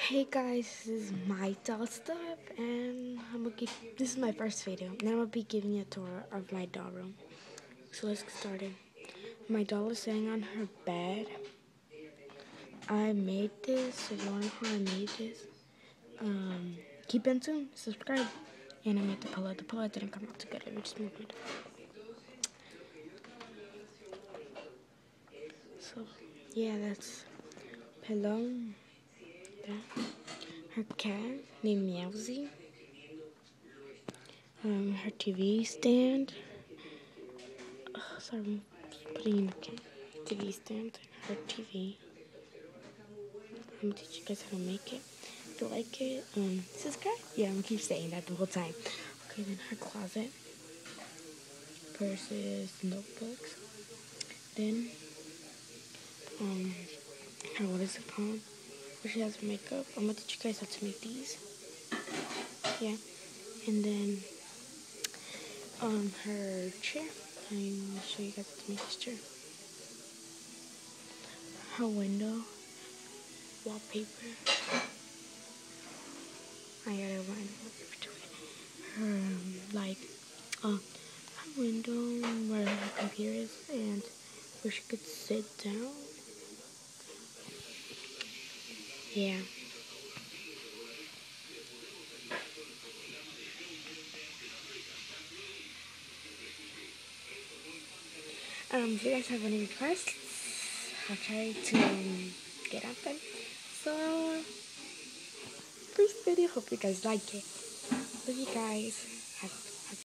Hey guys, this is my doll stuff, and this is my first video, and I'm gonna be giving you a tour of my doll room. So let's get started. My doll is sitting on her bed. I made this. If you wanna know how I made this, keep in tune, subscribe, and I made the pillow. The pillow didn't come out together. We just moved it. So yeah, that's pillow. Her cat named Meowsy. Her TV stand. Sorry, I'm putting in a TV stand. Her TV. I'm gonna teach you guys how to make it. If you like it, subscribe. Yeah, I'm gonna keep saying that the whole time. Okay, then her closet, purses, notebooks. Then, her what is it called? Where she has makeup. I'm gonna teach you guys how to make these. Yeah, and then, her chair. I'm gonna show you guys how to make this chair. Her window, wallpaper. I gotta find wallpaper to it. Her window where her computer is and where she could sit down. Yeah. If you guys have any requests, I'll try to get on them. So, first video, hope you guys like it. Love you guys.